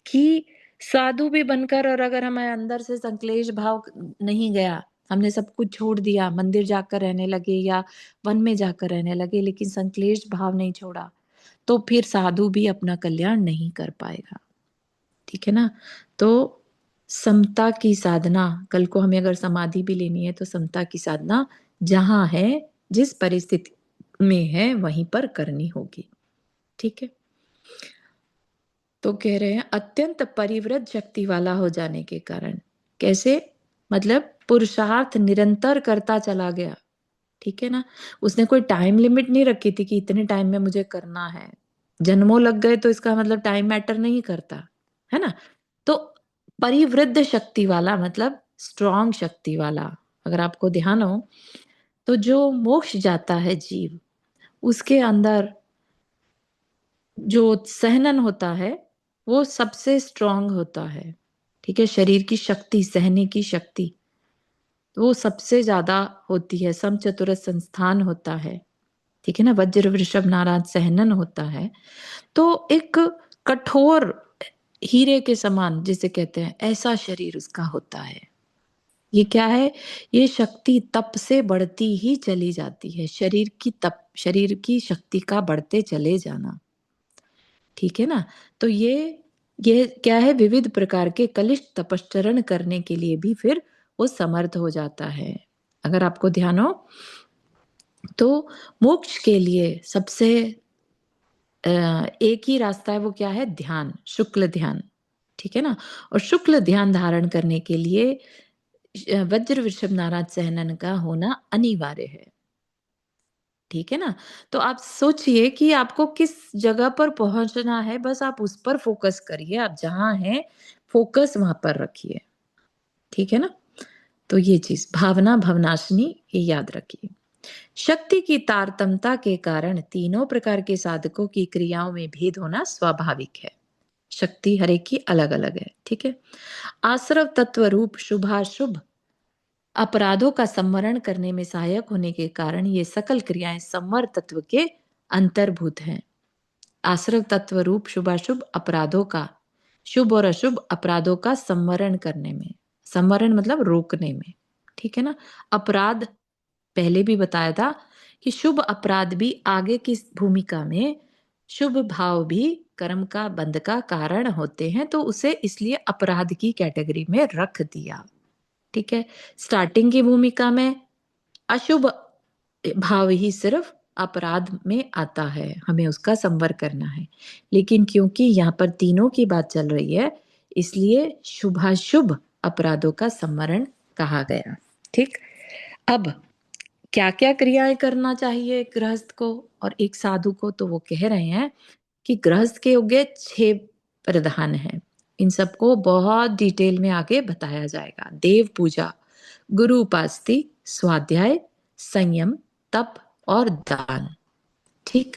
कि साधु भी बनकर और अगर हमारे अंदर से संक्लेश भाव नहीं गया, हमने सब कुछ छोड़ दिया, मंदिर जाकर रहने लगे या वन में जाकर रहने लगे, लेकिन संक्लेश भाव नहीं छोड़ा, तो फिर साधु भी अपना कल्याण नहीं कर पाएगा। ठीक है ना? तो समता की साधना, कल को हमें अगर समाधि भी लेनी है तो समता की साधना जहाँ है, जिस परिस्थिति में है वहीं पर करनी होगी। ठीक है? तो कह रहे हैं अत्यंत परिवृत शक्ति वाला हो जाने के कारण। कैसे? मतलब पुरुषार्थ निरंतर करता चला गया। ठीक है ना? उसने कोई टाइम लिमिट नहीं रखी थी कि इतने टाइम में मुझे करना है। जन्मों लग गए तो इसका मतलब टाइम मैटर नहीं करता, है ना? तो परिवृद्ध शक्ति वाला मतलब स्ट्रॉन्ग शक्ति वाला, अगर आपको ध्यान हो, तो जो मोक्ष जाता है जीव, उसके अंदर जो सहनन होता है, वो सबसे स्ट्रॉन्ग होता है। ठीक है? शरीर की शक्ति, सहने की शक्ति, वो सबसे ज़्यादा होती है। समचतुर संस्थान होता है। ठीक है ना? वज्र वृषभ नाराज सहनन होता है। तो एक कठोर हीरे के समान जिसे कहते हैं, ऐसा शरीर उसका होता है। ये क्या है? ये शक्ति तप से बढ़ती ही चली जाती है। शरीर की शक्ति का बढ़ते चले जाना। ठीक है ना? तो ये क्या है? विविध प्रकार के कलिष्ठ तपश्चरण करने के लिए भी फिर वो समर्थ हो जाता है। अगर आपको ध्यान हो तो मोक्ष के लिए सबसे एक ही रास्ता है, वो क्या है? ध्यान, शुक्ल ध्यान, ठीक है ना। और शुक्ल ध्यान धारण करने के लिए वज्र वृषभ नाराज सहनन का होना अनिवार्य है, ठीक है ना। तो आप सोचिए कि आपको किस जगह पर पहुंचना है, बस आप उस पर फोकस करिए। आप जहां हैं फोकस वहां पर रखिए, ठीक है ना। तो ये चीज भावना भवनाशिनी, ये याद रखिए। शक्ति की तारतम्यता के कारण तीनों प्रकार के साधकों की क्रियाओं में भेद होना स्वाभाविक है। शक्ति हर एक की अलग अलग है, ठीक है। आश्रव तत्व रूप शुभाशुभ अपराधों का संवरण करने में सहायक होने के कारण ये सकल क्रियाएं संवर तत्व के अंतर्भूत हैं। आश्रव तत्व रूप शुभाशुभ अपराधों का, शुभ और अशुभ अपराधों का संवरण करने में, संवरण मतलब रोकने में, ठीक है ना। अपराध पहले भी बताया था कि शुभ अपराध भी आगे की भूमिका में शुभ भाव भी कर्म का बंध का कारण होते हैं, तो उसे इसलिए अपराध की कैटेगरी में रख दिया, ठीक है। स्टार्टिंग की भूमिका में अशुभ भाव ही सिर्फ अपराध में आता है, हमें उसका संवर करना है। लेकिन क्योंकि यहाँ पर तीनों की बात चल रही है, इसलिए शुभाशुभ अपराधों का संवरण कहा गया, ठीक। अब क्या क्या क्रियाएं करना चाहिए एक गृहस्थ को और एक साधु को, तो वो कह रहे हैं कि गृहस्थ के योग्य 6 प्रधान हैं। इन सबको बहुत डिटेल में आगे बताया जाएगा। देव पूजा, गुरु उपासती, स्वाध्याय, संयम, तप और दान, ठीक।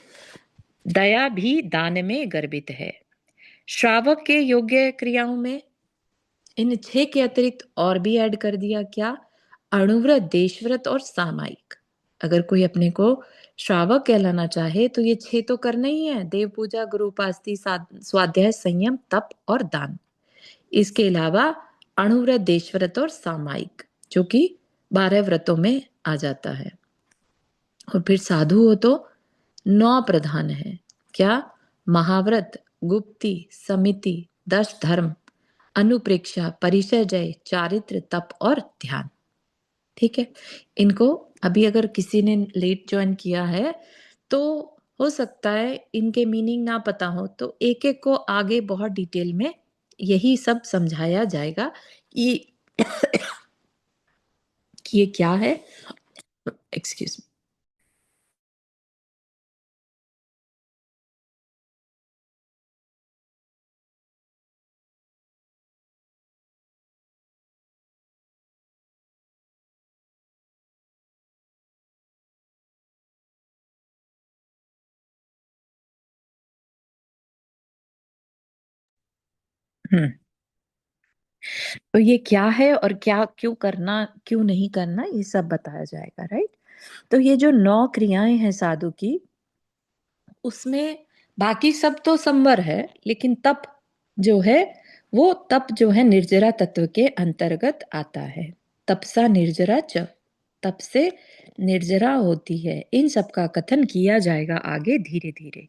दया भी दान में गर्भित है। श्रावक के योग्य क्रियाओं में इन 6 के अतिरिक्त और भी ऐड कर दिया, क्या? अणुव्रत, देशव्रत और सामायिक। अगर कोई अपने को श्रावक कहलाना चाहे तो ये 6 तो करना ही है, देव पूजा, गुरु उपासती, स्वाध्याय, संयम, तप और दान। इसके अलावा अणुव्रत, देशव्रत और सामायिक, जो कि 12 व्रतों में आ जाता है। और फिर साधु हो तो 9 प्रधान है, क्या? महाव्रत, गुप्ती, समिति, 10 धर्म, अनुप्रेक्षा, परिचर्या, चारित्र, तप और ध्यान, ठीक है। इनको अभी अगर किसी ने लेट ज्वाइन किया है तो हो सकता है इनके मीनिंग ना पता हो, तो एक एक को आगे बहुत डिटेल में यही सब समझाया जाएगा कि कि ये क्या है। Excuse me. हम्म। तो ये क्या है और क्या क्यों करना, क्यों नहीं करना, ये सब बताया जाएगा, राइट। तो ये जो 9 क्रियाएं हैं साधु की, उसमें बाकी सब तो संवर है, लेकिन तप जो है, वो तप जो है निर्जरा तत्व के अंतर्गत आता है। तपसा निर्जरा च, तप से निर्जरा होती है। इन सब का कथन किया जाएगा आगे धीरे धीरे,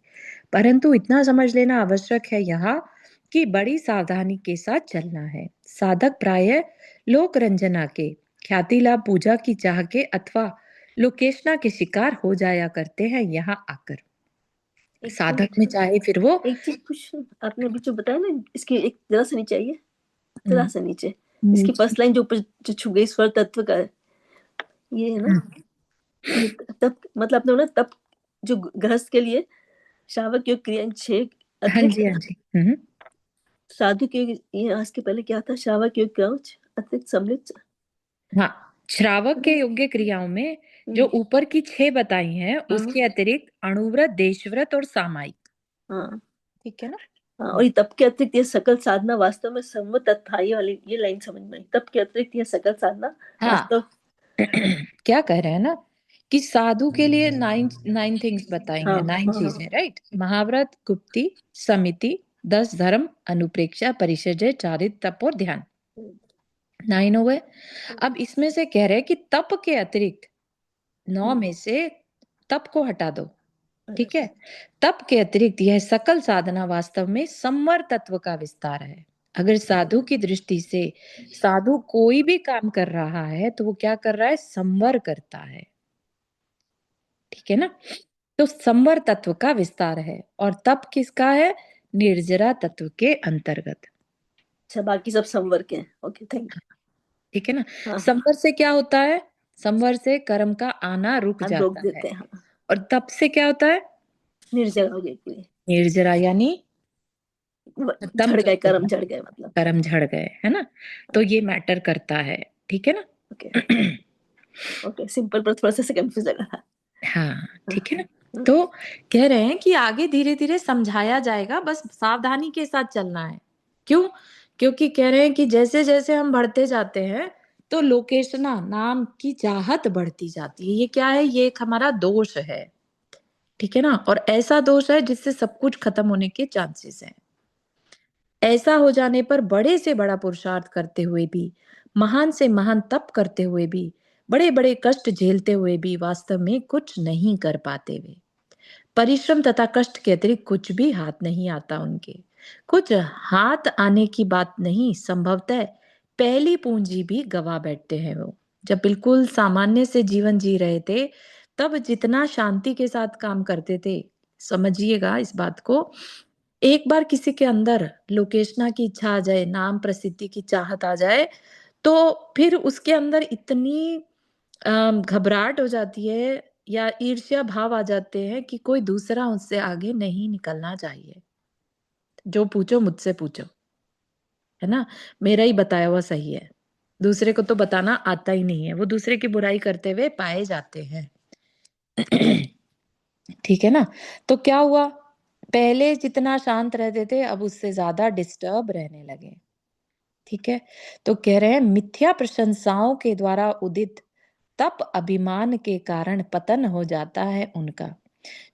परंतु इतना समझ लेना आवश्यक है यहाँ कि बड़ी सावधानी के साथ चलना है। साधक प्रायः लोक रंजना के, ख्याति लाभ, पूजा की चाह के अथवा लोकेशना के शिकार हो जाया करते हैं यहाँ आकर। एक साधक मिनट, में चाहे फिर वो एक चीज पूछ, आपने अभी जो बताया ना, इसके एक जरा सा नीचे आइए, जरा हम्म, सा नीचे। इसकी नीचे। फर्स्ट लाइन जो ऊपर जो छू गई स्वर तत्व का है, ये है ना। हम्म, ये तप मतलब अपने ना तप, जो गृहस्थ के लिए श्रावक योग क्रिया 6 हाँ जी, अतिरिक्त, हाँ जी। साधु के ये आज के पहले क्या था, श्रावक योग क्रिया अतिरिक्त सम्मिलित। हाँ, श्रावक के योग्य क्रियाओं में जो हम्म, ऊपर की 6 बताई हैं, हाँ उसके अतिरिक्त अणुव्रत, देशव्रत और सामायिक, हाँ ठीक है ना। हाँ। और ये तप के अतिरिक्त ये सकल साधना वास्तव में संवत अस्थाई वाली ये लाइन समझ में आई। तप के अतिरिक्त ये सकल साधना हाँ। वास्तव। क्या कह रहे हैं ना कि साधु के लिए 9 9 थिंग्स बताई हाँ हैं, 9 हाँ हाँ। चीजें, राइट। महाव्रत, गुप्ती, समिति, 10 धर्म, अनुप्रेक्षा, परिचर्या, चारित्र, तप और ध्यान, 9 हो गए। अब इसमें से कह रहे हैं कि तप के अतिरिक्त 9 में से तप को हटा दो, ठीक है। तप के अतिरिक्त यह सकल साधना वास्तव में संवर तत्व का विस्तार है। अगर साधु की दृष्टि से साधु कोई भी काम कर रहा है तो वो क्या कर रहा है? संवर करता है। ठीक है ना। तो संवर तत्व का विस्तार है और तप किसका है, निर्जरा तत्व के अंतर्गत। अच्छा, बाकी सब संवर के हैं। Okay, thank you. ठीक है ना। हाँ हाँ। संवर से क्या होता है, संवर से कर्म का आना रुक हम रोक जाता है। देते हैं, हाँ। और तप से क्या होता है, निर्जला हो गई पूरी। निर्जरा, यानी खत्म झड़ कर गए, कर्म देना, झड़ गए मतलब। कर्म झड़ गए, है ना। तो ये मैटर करता है, ठीक है ना। ओके। ओके, सिंपल पर थोड़ा सा कंफ्यूज लगा था। हाँ, हाँ, ठीक है ना। हाँ। तो कह रहे हैं कि आगे धीरे धीरे समझाया जाएगा, बस सावधानी के साथ चलना है। क्यों, क्योंकि कह रहे हैं कि जैसे जैसे हम बढ़ते जाते हैं तो लोकेशना नाम की चाहत बढ़ती जाती है। ये क्या है, ये एक हमारा दोष है, ठीक है ना। और ऐसा दोष है जिससे सब कुछ खत्म होने के चांसेस हैं। ऐसा हो जाने पर बड़े से बड़ा पुरुषार्थ करते हुए भी, महान से महान तप करते हुए भी, बड़े बड़े कष्ट झेलते हुए भी वास्तव में कुछ नहीं कर पाते वे। परिश्रम तथा कष्ट के अतिरिक्त कुछ भी हाथ नहीं आता उनके। कुछ हाथ आने की बात नहीं, संभवतः पहली पूंजी भी गवा बैठते हैं वो। जब बिल्कुल सामान्य से जीवन जी रहे थे, तब जितना शांति के साथ काम करते थे, समझिएगा इस बात को, एक बार किसी के अंदर लोकेशना की इच्छा आ जाए, नाम प्रसिद्धि की चाहत आ जाए, तो फिर उसके अंदर इतनी घबराहट हो जाती है या ईर्ष्या भाव आ जाते हैं कि कोई दूसरा उससे आगे नहीं निकलना चाहिए। जो पूछो मुझसे पूछो, है ना। मेरा ही बताया हुआ सही है, दूसरे को तो बताना आता ही नहीं है, वो दूसरे की बुराई करते हुए पाए जाते हैं। ठीक है ना। तो क्या हुआ, पहले जितना शांत रहते थे अब उससे ज्यादा डिस्टर्ब रहने लगे। ठीक है। तो कह रहे हैं मिथ्या प्रशंसाओं के द्वारा उदित तप अभिमान के कारण पतन हो जाता है उनका।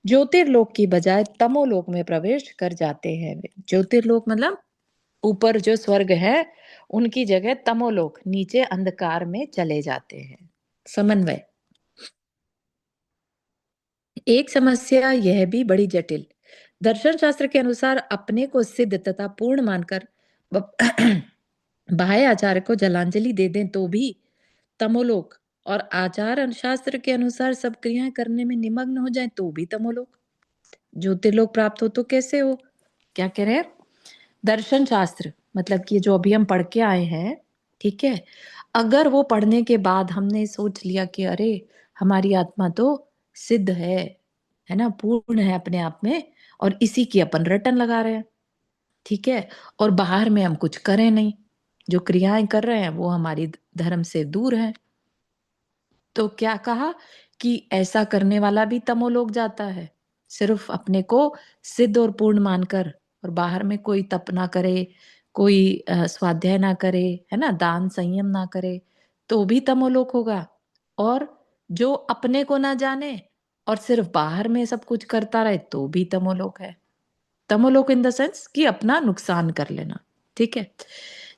ज्योतिर्लोक की बजाय तमोलोक में प्रवेश कर जाते हैं वे। ज्योतिर्लोक मतलब ऊपर जो स्वर्ग है, उनकी जगह तमोलोक नीचे अंधकार में चले जाते हैं। समन्वय। एक समस्या यह भी बड़ी जटिल, दर्शन शास्त्र के अनुसार अपने को सिद्ध तथा पूर्ण मानकर बाह्य आचार्य को जलांजलि दे दें तो भी तमोलोक, और आचार शास्त्र के अनुसार सब क्रियाएं करने में निमग्न हो जाए तो भी तमोलोक। ज्योतिर्लोक प्राप्त हो तो कैसे हो, क्या कह रहे हैं, दर्शन शास्त्र मतलब कि जो अभी हम पढ़ के आए हैं, ठीक है, अगर वो पढ़ने के बाद हमने सोच लिया कि अरे हमारी आत्मा तो सिद्ध है ना, पूर्ण है अपने आप में, और इसी की अपन रटन लगा रहे हैं, ठीक है, और बाहर में हम कुछ करें नहीं, जो क्रियाएं कर रहे हैं वो हमारी धर्म से दूर है, तो क्या कहा कि ऐसा करने वाला भी तमोलोक जाता है। सिर्फ अपने को सिद्ध और पूर्ण मानकर और बाहर में कोई तप ना करे, कोई स्वाध्याय ना करे, है ना, दान संयम ना करे, तो भी तमोलोक होगा। और जो अपने को ना जाने और सिर्फ बाहर में सब कुछ करता रहे तो भी तमोलोक है। तमोलोक इन द सेंस कि अपना नुकसान कर लेना, ठीक है।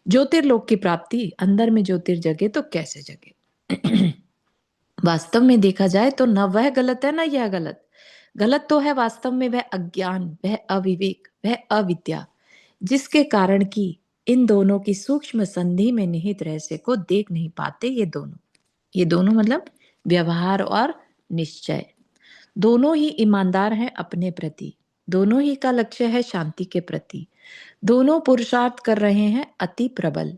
ज्योतिर्लोक की प्राप्ति अंदर में ज्योतिर्जगे तो कैसे जगे। वास्तव में देखा जाए तो न वह गलत है न यह गलत। गलत तो है वास्तव में वह अज्ञान, वह अविवेक, वह अविद्या, जिसके कारण कि इन दोनों की सूक्ष्म संधि में निहित रहस्य को देख नहीं पाते। ये दोनों मतलब व्यवहार और निश्चय, दोनों ही ईमानदार हैं अपने प्रति, दोनों ही का लक्ष्य है शांति के प्रति, दोनों पुरुषार्थ कर रहे हैं अति प्रबल।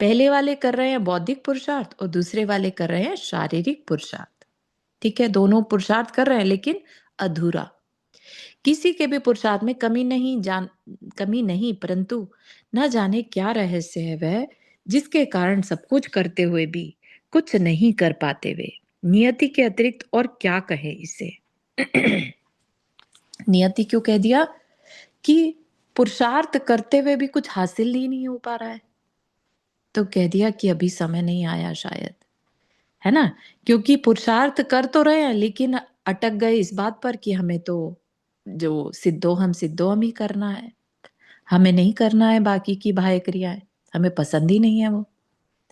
पहले वाले कर रहे हैं बौद्धिक पुरुषार्थ और दूसरे वाले कर रहे हैं शारीरिक पुरुषार्थ। ठीक है, दोनों पुरुषार्थ कर रहे हैं लेकिन अधूरा। किसी के भी पुरुषार्थ में कमी नहीं, परंतु न जाने क्या रहस्य है वह, जिसके कारण सब कुछ करते हुए भी कुछ नहीं कर पाते वे। नियति के अतिरिक्त और क्या कहे इसे। नियति क्यों कह दिया कि पुरुषार्थ करते हुए भी कुछ हासिल ही नहीं हो पा रहा है, तो कह दिया कि अभी समय नहीं आया शायद, है ना। क्योंकि पुरुषार्थ कर तो रहे हैं लेकिन अटक गए इस बात पर कि हमें तो जो सिद्धो हम ही करना है, हमें नहीं करना है बाकी की बाह्य क्रियाएं, हमें पसंद ही नहीं है वो,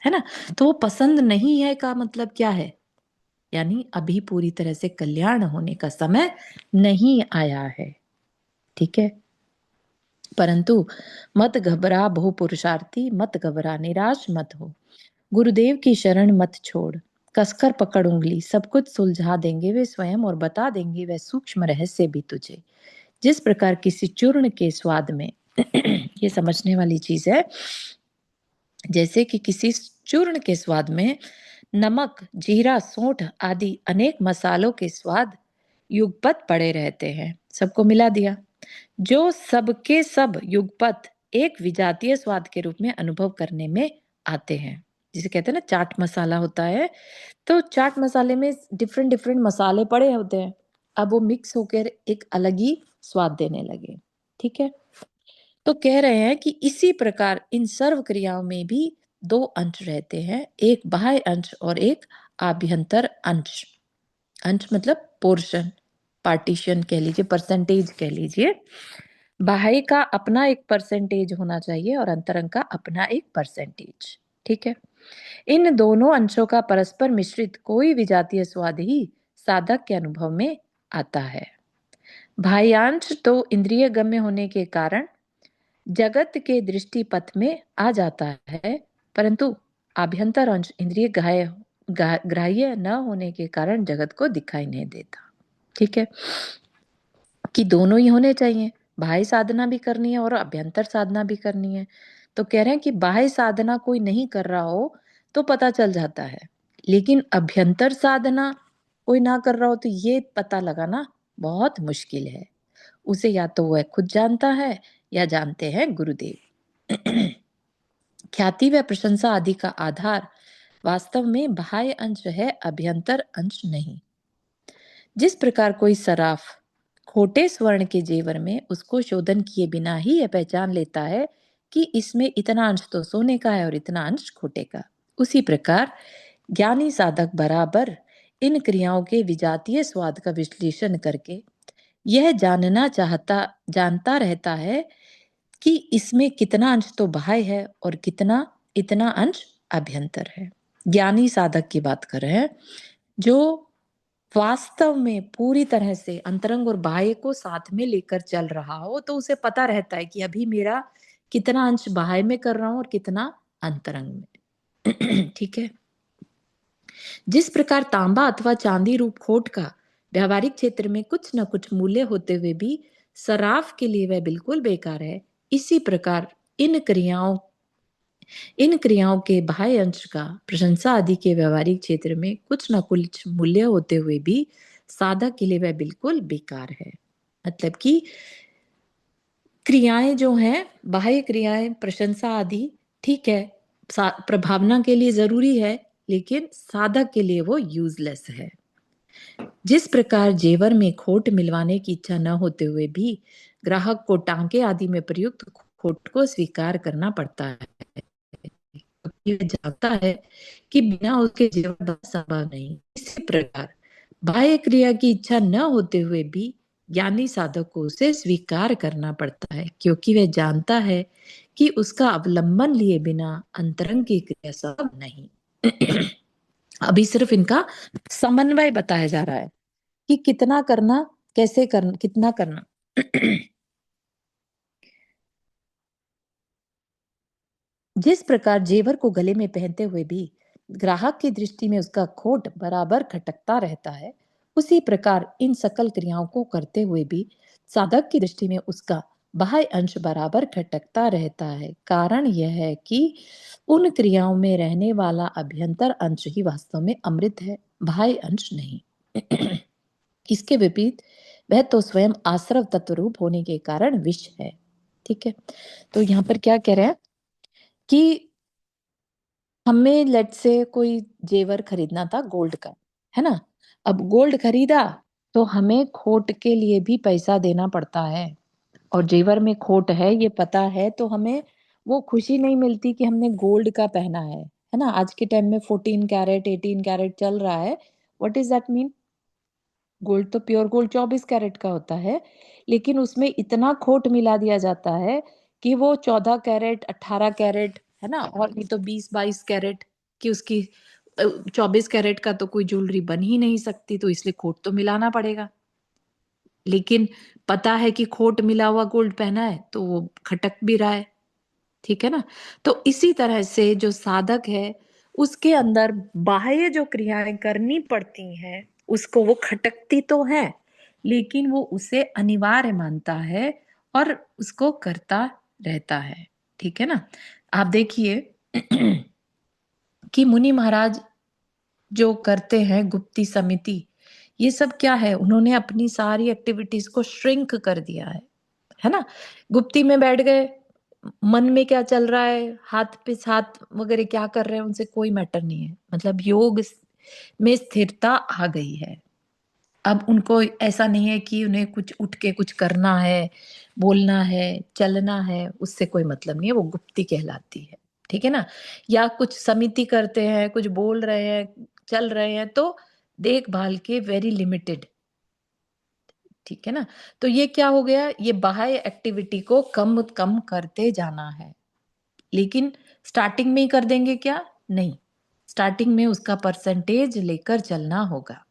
है ना। तो वो पसंद नहीं है का मतलब क्या है, यानी अभी पूरी तरह से कल्याण होने का समय नहीं आया है, ठीक है। परंतु मत घबरा बहु पुरुषार्थी, मत घबरा निराश मत हो, गुरुदेव की शरण मत छोड़, कसकर पकड़ उंगली, सब कुछ सुलझा देंगे वे स्वयं और बता देंगे वह सूक्ष्म रहस्य भी तुझे। जिस प्रकार किसी चूर्ण के स्वाद में ये समझने वाली चीज है, जैसे कि किसी चूर्ण के स्वाद में नमक, जीरा, सौंठ आदि अनेक मसालों के स्वाद युगपत पड़े रहते हैं, सबको मिला दिया। जो सबके सब युगपत एक विजातीय स्वाद के रूप में अनुभव करने में आते हैं। जिसे कहते हैं ना चाट मसाला होता है, तो चाट मसाले में डिफरेंट डिफरेंट मसाले पड़े होते हैं। अब वो मिक्स होकर एक अलग ही स्वाद देने लगे। ठीक है, तो कह रहे हैं कि इसी प्रकार इन सर्व क्रियाओं में भी दो अंश रहते हैं, एक बाह्य अंश और एक आभ्यंतर अंश। अंश मतलब पोर्शन, पार्टीशन कह लीजिए, परसेंटेज कह लीजिए। बाह्य का अपना एक परसेंटेज होना चाहिए और अंतरंग का अपना एक परसेंटेज। ठीक है, इन दोनों अंशों का परस्पर मिश्रित कोई विजातीय स्वाद ही साधक के अनुभव में आता है। बाह्यांश तो इंद्रिय गम्य होने के कारण जगत के दृष्टि पथ में आ जाता है, परंतु आभ्यंतर अंश इंद्रिय ग्राह्य न होने के कारण जगत को दिखाई नहीं देता। ठीक है, कि दोनों ही होने चाहिए, बाह्य साधना भी करनी है और अभ्यंतर साधना भी करनी है। तो कह रहे हैं कि बाह्य साधना कोई नहीं कर रहा हो तो पता चल जाता है, लेकिन अभ्यंतर साधना कोई ना कर रहा हो तो ये पता लगाना बहुत मुश्किल है। उसे या तो वह खुद जानता है या जानते हैं गुरुदेव। ख्याति व प्रशंसा आदि का आधार वास्तव में बाह्य अंश है, अभ्यंतर अंश नहीं। जिस प्रकार कोई सराफ खोटे स्वर्ण के जेवर में उसको शोधन किए बिना ही यह पहचान लेता है कि इसमें इतना अंश तो सोने का है और इतना अंश खोटे का, उसी प्रकार ज्ञानी साधक बराबर इन क्रियाओं के विजातीय स्वाद का विश्लेषण करके यह जानता रहता है कि इसमें कितना अंश तो बाह्य है और कितना इतना अंश अभ्यंतर है। ज्ञानी साधक की बात कर रहे हैं, जो वास्तव में पूरी तरह से अंतरंग और बाह्य को साथ में लेकर चल रहा हो, तो उसे पता रहता है कि अभी मेरा कितना अंश बाह्य में कर रहा हूं और कितना अंतरंग में। ठीक है, जिस प्रकार तांबा अथवा चांदी रूप खोट का व्यावहारिक क्षेत्र में कुछ न कुछ मूल्य होते हुए भी सराफ के लिए वह बिल्कुल बेकार है, इसी प्रकार इन क्रियाओं के बाह्य अंश का प्रशंसा आदि के व्यवहारिक क्षेत्र में कुछ न कुछ मूल्य होते हुए भी साधक के लिए वह बिल्कुल बेकार है। मतलब कि क्रियाएं जो हैं, बाह्य क्रियाएं, प्रशंसा आदि, ठीक है, प्रभावना के लिए जरूरी है, लेकिन साधक के लिए वो यूजलेस है। जिस प्रकार जेवर में खोट मिलवाने की इच्छा न होते हुए भी ग्राहक को टांके आदि में प्रयुक्त खोट को स्वीकार करना पड़ता है, क्योंकि वह जानता है कि बिना उसके जेवर संभव नहीं। इसी प्रकार बाह्य क्रिया की इच्छा न होते हुए भी ज्ञानी साधक को उसे स्वीकार करना पड़ता है, क्योंकि वह जानता है कि उसका अवलंबन लिए बिना अंतरंग की क्रिया संभव नहीं। अभी सिर्फ इनका समन्वय बताया जा रहा है कि कितना करना, कैसे करना, कितना करना। जिस प्रकार जेवर को गले में पहनते हुए भी ग्राहक की दृष्टि में उसका खोट बराबर खटकता रहता है, उसी प्रकार इन सकल क्रियाओं को करते हुए भी साधक की दृष्टि में उसका बाह्य अंश बराबर खटकता रहता है। कारण यह है कि उन क्रियाओं में रहने वाला अभ्यंतर अंश ही वास्तव में अमृत है, बाह्य अंश नहीं। इसके विपरीत वह तो स्वयं आश्रव तत्व रूप होने के कारण विष है। ठीक है, तो यहाँ पर क्या कह रहे हैं कि हमें लेट से कोई जेवर खरीदना था गोल्ड का, है ना? अब गोल्ड खरीदा तो हमें खोट के लिए भी पैसा देना पड़ता है, और जेवर में खोट है ये पता है तो हमें वो खुशी नहीं मिलती कि हमने गोल्ड का पहना है ना? आज के टाइम में 14 कैरेट 18 कैरेट चल रहा है। What is that mean? Gold तो प्योर गोल्ड 24 कैरेट का होता है, लेकिन उसमें इतना खोट मिला दिया जाता है कि वो 14 कैरेट 18 कैरेट, है ना, और नहीं तो 20-22 कैरेट की उसकी 24 कैरेट का तो कोई ज्वेलरी बन ही नहीं सकती, तो इसलिए खोट तो मिलाना पड़ेगा। लेकिन पता है कि खोट मिला हुआ गोल्ड पहना है तो वो खटक भी रहा है। ठीक है ना? तो इसी तरह से जो साधक है उसके अंदर बाह्य जो क्रियाएं करनी पड़ती हैं उसको वो खटकती तो है, लेकिन वो उसे अनिवार्य मानता है और उसको करता रहता है। ठीक है ना। आप देखिए कि मुनि महाराज जो करते हैं गुप्ती समिति, ये सब क्या है, उन्होंने अपनी सारी एक्टिविटीज को श्रिंक कर दिया है ना। गुप्ती में बैठ गए, मन में क्या चल रहा है, हाथ पे हाथ वगैरह क्या कर रहे हैं, उनसे कोई मैटर नहीं है। मतलब योग में स्थिरता आ गई है। अब उनको ऐसा नहीं है कि उन्हें कुछ उठ के कुछ करना है, बोलना है, चलना है, उससे कोई मतलब नहीं है, वो गुप्ती कहलाती है। ठीक है ना। या कुछ समिति करते हैं, कुछ बोल रहे हैं, चल रहे हैं, तो देखभाल के वेरी लिमिटेड। ठीक है ना। तो ये क्या हो गया, ये बाह्य एक्टिविटी को कम कम करते जाना है। लेकिन स्टार्टिंग में ही कर देंगे क्या, नहीं, स्टार्टिंग में उसका परसेंटेज लेकर चलना होगा।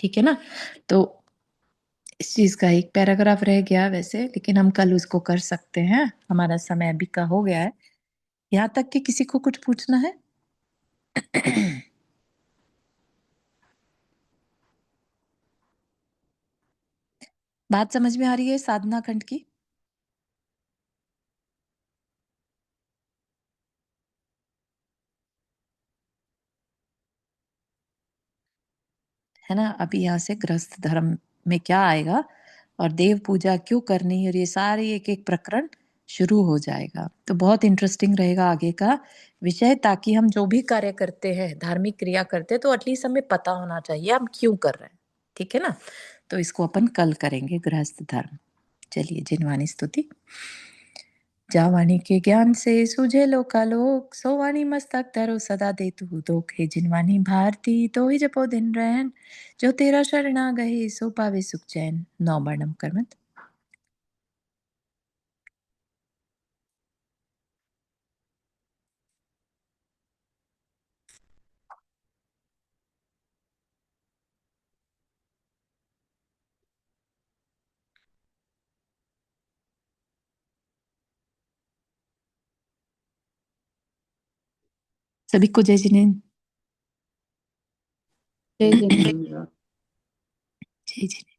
ठीक है ना। तो इस चीज का एक पैराग्राफ रह गया वैसे, लेकिन हम कल उसको कर सकते हैं, हमारा समय अभी का हो गया है। यहाँ तक कि किसी को कुछ पूछना है? बात समझ में आ रही है साधना खंड की? है ना। अभी यहाँ से गृहस्थ धर्म में क्या आएगा और देव पूजा क्यों करनी, और ये सारे एक एक प्रकरण शुरू हो जाएगा। तो बहुत इंटरेस्टिंग रहेगा आगे का विषय, ताकि हम जो भी कार्य करते हैं, धार्मिक क्रिया करते हैं, तो एटलीस्ट हमें पता होना चाहिए हम क्यों कर रहे हैं। ठीक है ना। तो इसको अपन कल करेंगे, गृहस्थ धर्म। चलिए, जिनवानी स्तुति। जा वाणी के ज्ञान से सूझे लोकालोक, सो वाणी मस्तक धरो सदा दे तू दोख। हे जिनवानी भारती तो ही जपो दिन रहन, जो तेरा शरणा गए सो पावे सुख चैन। नौ बार नम करमत। सभी को जय जिनेन्द्र। जय जिनेन्द्र। जय जिनेन्द्र।